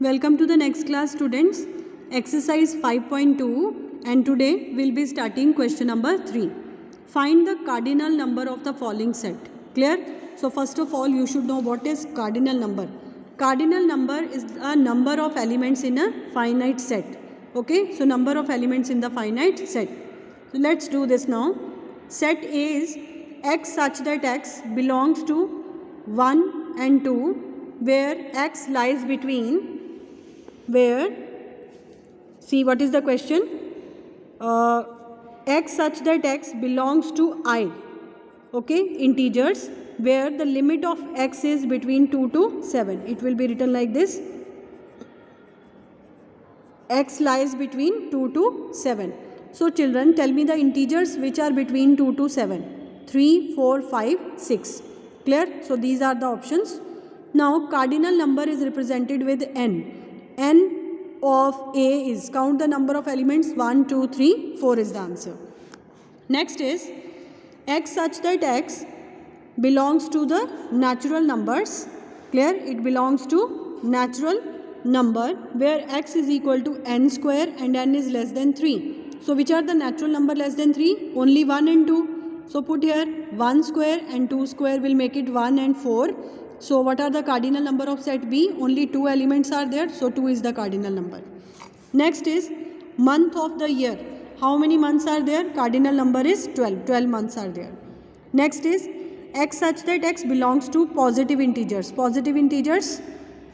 Welcome to the next class, students. Exercise 5.2, and today we'll be starting question number 3. Find the cardinal number of the following set. Clear? So first of all, you should know what is cardinal number. Cardinal number is a number of elements in a finite set. Okay? So number of elements in the finite set. So let's do this now. Set A is x such that x belongs to 1 and 2, where x lies between, see what is the question, x such that x belongs to I, okay, integers, where the limit of x is between 2 to 7. It will be written like this: x lies between 2 to 7. So children, tell me the integers which are between 2 to 7. 3, 4, 5, 6. Clear? So these are the options. Now cardinal number is represented with n. N of A is, count the number of elements, 1, 2, 3, 4 is the answer. Next is x such that x belongs to the natural numbers. Clear? It belongs to natural number where x is equal to n square and n is less than 3. So which are the natural number less than 3? Only 1 and 2. So put here 1 square and 2 square will make it 1 and 4. So what are the cardinal number of set B? Only 2 elements are there, so 2 is the cardinal number. Next is month of the year. How many months are there? Cardinal number is 12. 12 months are there. Next is x such that x belongs to positive integers. Positive integers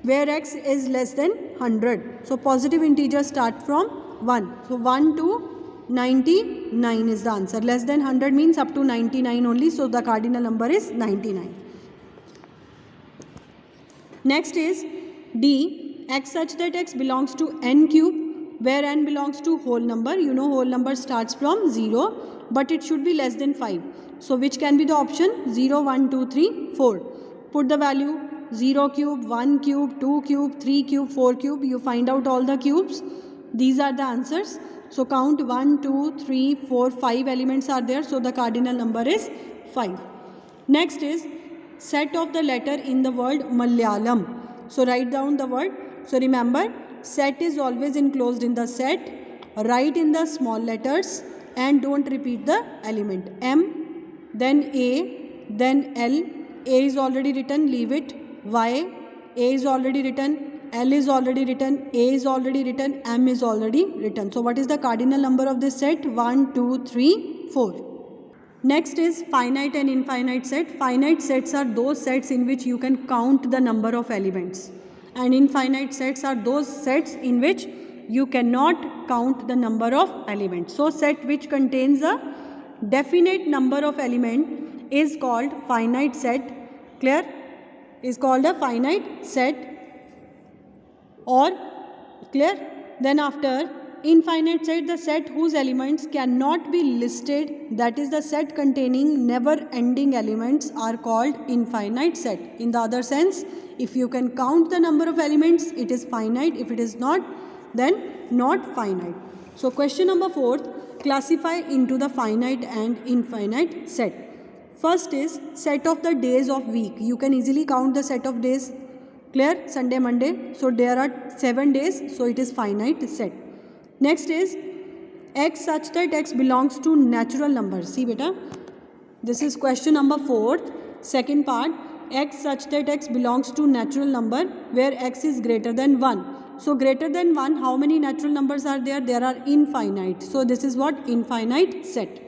where x is less than 100. So positive integers start from 1. So 1 to 99 is the answer. Less than 100 means up to 99 only. So the cardinal number is 99. Next is D, x such that x belongs to n cube, where n belongs to whole number. You know whole number starts from 0, but it should be less than 5. So which can be the option? 0, 1, 2, 3, 4. Put the value 0 cube, 1 cube, 2 cube, 3 cube, 4 cube. You find out all the cubes. These are the answers. So count 1, 2, 3, 4, 5 elements are there. So the cardinal number is 5. Next is set of the letter in the word Malayalam. So write down the word. So remember, set is always enclosed in the set. Write in the small letters and don't repeat the element. M, then A, then L. A is already written, leave it. Y, A is already written. L is already written. A is already written. M is already written. So what is the cardinal number of this set? 1, 2, 3, 4. Next is finite and infinite set. Finite sets are those sets in which you can count the number of elements, and infinite sets are those sets in which you cannot count the number of elements. So set which contains a definite number of element is called finite set. Clear? Is called a finite set. Or clear? Then after infinite set, the set whose elements cannot be listed, that is the set containing never ending elements, are called infinite set. In the other sense, if you can count the number of elements, it is finite. If it is not, then not finite. So question number 4, classify into the finite and infinite set. First is set of the days of week. You can easily count the set of days. Clear? Sunday, Monday. So there are 7 days. So it is finite set. Next is x such that x belongs to natural numbers. See beta, this is question number 4, second part. X such that x belongs to natural number where x is greater than 1. So greater than 1, how many natural numbers are there? There are infinite. So this is what? Infinite set.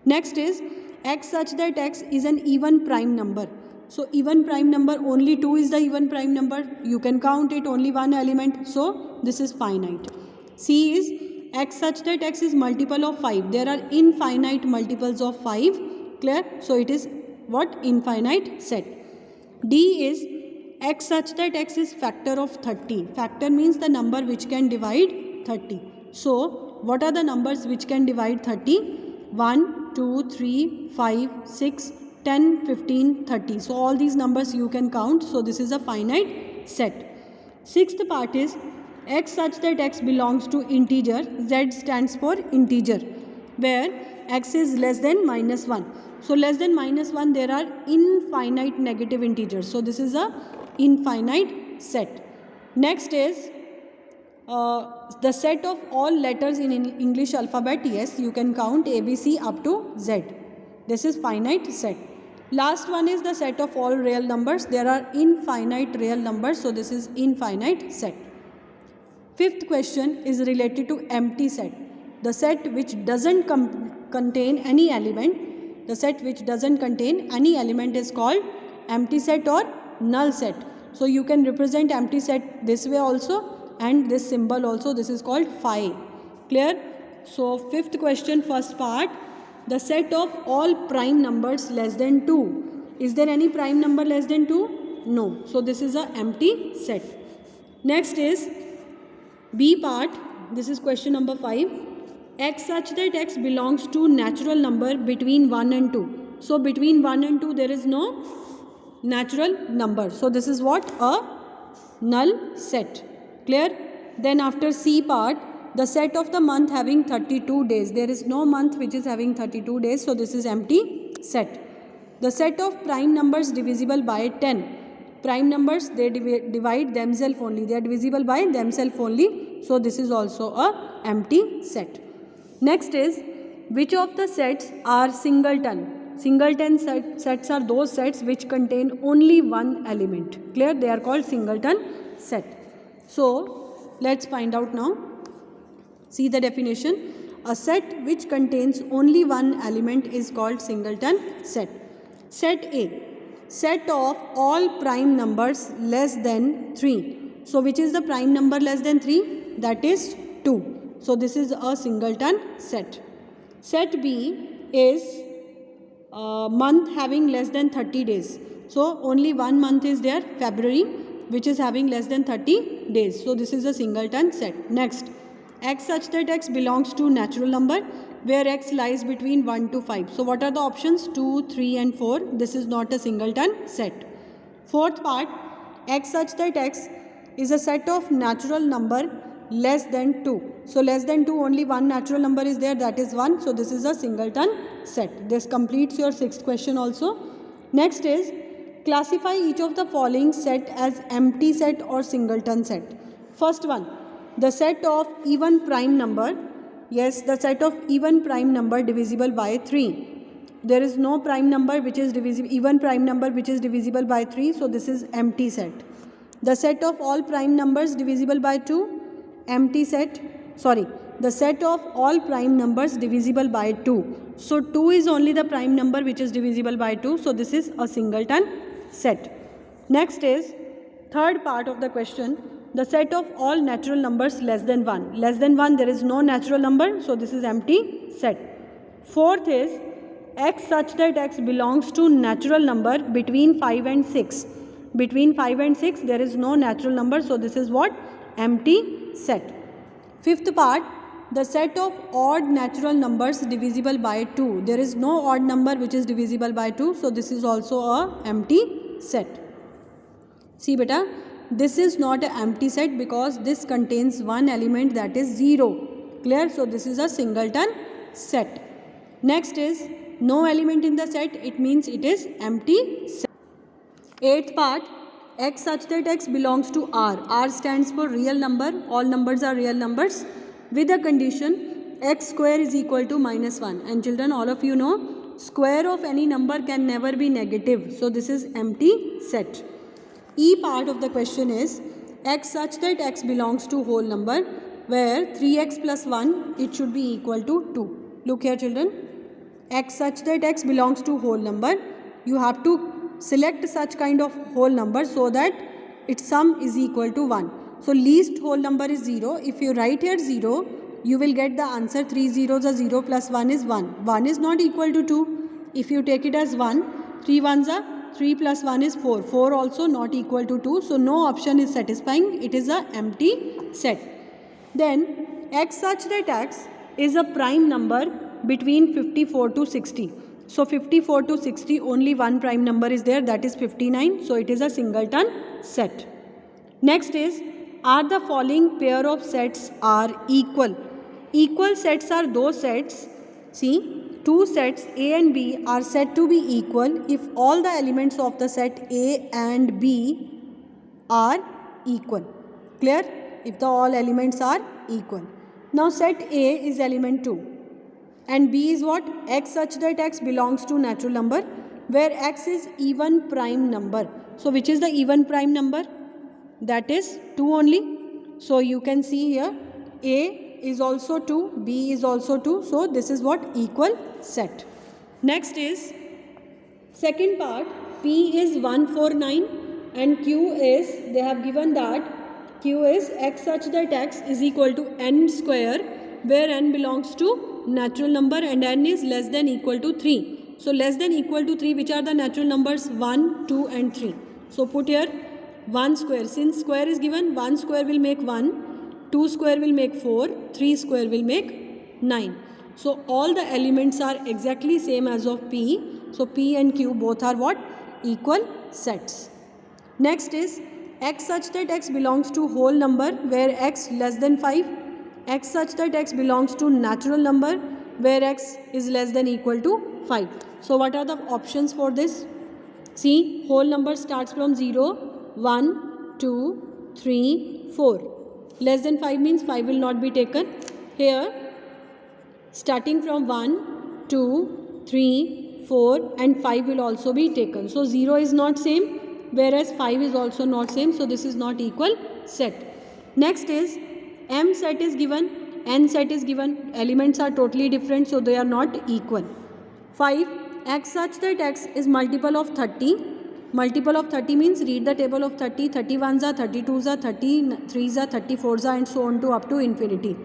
Next is x such that x is an even prime number. So even prime number, only 2 is the even prime number. You can count it, only one element. So this is finite. C is x such that x is multiple of 5. There are infinite multiples of 5. Clear? So it is what? Infinite set. D is x such that x is factor of 30. Factor means the number which can divide 30. So what are the numbers which can divide 30? 1, 2, 3, 5, 6, 10, 15, 30. So all these numbers you can count. So this is a finite set. Sixth part is x such that x belongs to integer. Z stands for integer, where x is less than -1. So less than -1, there are infinite negative integers. So this is a infinite set. Next is the set of all letters in English alphabet. Yes, you can count A, B, C up to Z. This is finite set. Last one is the set of all real numbers. There are infinite real numbers, so this is infinite set. Fifth question is related to empty set. The set which doesn't contain any element. The set which doesn't contain any element is called empty set or null set. So you can represent empty set this way also, and this symbol also. This is called phi. Clear? So fifth question, first part, the set of all prime numbers less than 2. Is there any prime number less than 2? No. So this is a empty set. Next is B part. This is question number 5. X such that x belongs to natural number between 1 and 2. So between 1 and 2 there is no natural number. So this is what? A null set. Clear? Then after C part, the set of the month having 32 days. There is no month which is having 32 days. So this is empty set. The set of prime numbers divisible by 10. Prime numbers, they divide themselves only. They are divisible by themselves only. So this is also a empty set. Next is, which of the sets are singleton? Singleton sets are those sets which contain only one element. Clear? They are called singleton set. So let's find out now. See the definition. A set which contains only one element is called singleton set. Set A. Set of all prime numbers less than 3. So which is the prime number less than 3? That is 2. So this is a singleton set. Set B is a month having less than 30 days. So only one month is there, February, which is having less than 30 days. So this is a singleton set. Next, x such that x belongs to natural number where x lies between 1 to 5. So what are the options? 2, 3 and 4. This is not a singleton set. Fourth part, x such that x is a set of natural number less than 2. So less than 2, only one natural number is there, that is 1. So this is a singleton set. This completes your sixth question also. Next is, classify each of the following set as empty set or singleton set. First one, the set of even prime number. Yes, the set of even prime number divisible by 3. There is no prime number which is divisible, even prime number which is divisible by 3. So this is empty set. The set of all prime numbers divisible by 2. Empty set. Sorry. The set of all prime numbers divisible by 2. So 2 is only the prime number which is divisible by 2. So this is a singleton set. Next is third part of the question. The set of all natural numbers less than 1. Less than 1, there is no natural number. So this is empty set. Fourth is x such that x belongs to natural number between 5 and 6. Between 5 and 6, there is no natural number. So this is what? Empty set. Fifth part, the set of odd natural numbers divisible by 2. There is no odd number which is divisible by 2. So this is also a empty set. See beta, this is not an empty set because this contains one element, that is 0. Clear? So this is a singleton set. Next is no element in the set. It means it is empty set. Eighth part, x such that x belongs to R. R stands for real number. All numbers are real numbers. With a condition, x square is equal to minus 1. And children, all of you know, square of any number can never be negative. So this is empty set. E part of the question is, x such that x belongs to whole number where 3x plus 1, it should be equal to 2. Look here children, x such that x belongs to whole number. You have to select such kind of whole number so that its sum is equal to 1. So least whole number is 0. If you write here 0, you will get the answer 3 zeros are 0 plus 1 is 1. 1 is not equal to 2. If you take it as 1, 3 ones are 3 plus 1 is 4. 4 also not equal to 2. So no option is satisfying. It is a empty set. Then x such that x is a prime number between 54 to 60. So 54 to 60, only one prime number is there, that is 59. So it is a singleton set. Next is, are the following pair of sets are equal? Equal sets are those sets, see, two sets A and B are said to be equal if all the elements of the set A and B are equal. Clear? If the all elements are equal. Now set A is element 2 and B is what? X such that X belongs to natural number where X is even prime number. So which is the even prime number? That is 2 only. So you can see here A is also 2, B is also 2. So this is what? Equal set. Next is second part. P is 149 and Q is, they have given that Q is X such that X is equal to n square where n belongs to natural number and n is less than equal to 3. So less than equal to 3, which are the natural numbers? 1, 2 and 3. So put here 1 square. Since square is given, 1 square will make 1, 2 square will make 4, 3 square will make 9. So all the elements are exactly same as of P. So P and Q both are what? Equal sets. Next is X such that X belongs to whole number where X less than 5. X such that X belongs to natural number where X is less than equal to 5. So what are the options for this? See, whole number starts from 0, 1, 2, 3, 4. Less than 5 means 5 will not be taken. Here, starting from 1, 2, 3, 4 and 5 will also be taken. So 0 is not same, whereas 5 is also not same. So this is not equal set. Next is M set is given, N set is given. Elements are totally different, so they are not equal. 5. X such that X is multiple of 30. Multiple of 30 means read the table of 30. 31s are, 32s are, 33s are, 34s are and so on to up to infinity.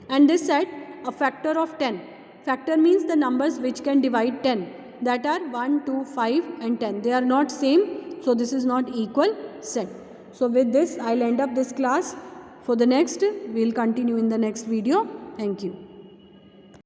And this set a factor of 10. Factor means the numbers which can divide 10. That are 1, 2, 5 and 10. They are not same. So this is not equal set. So with this I'll end up this class. For the next, we'll continue in the next video. Thank you.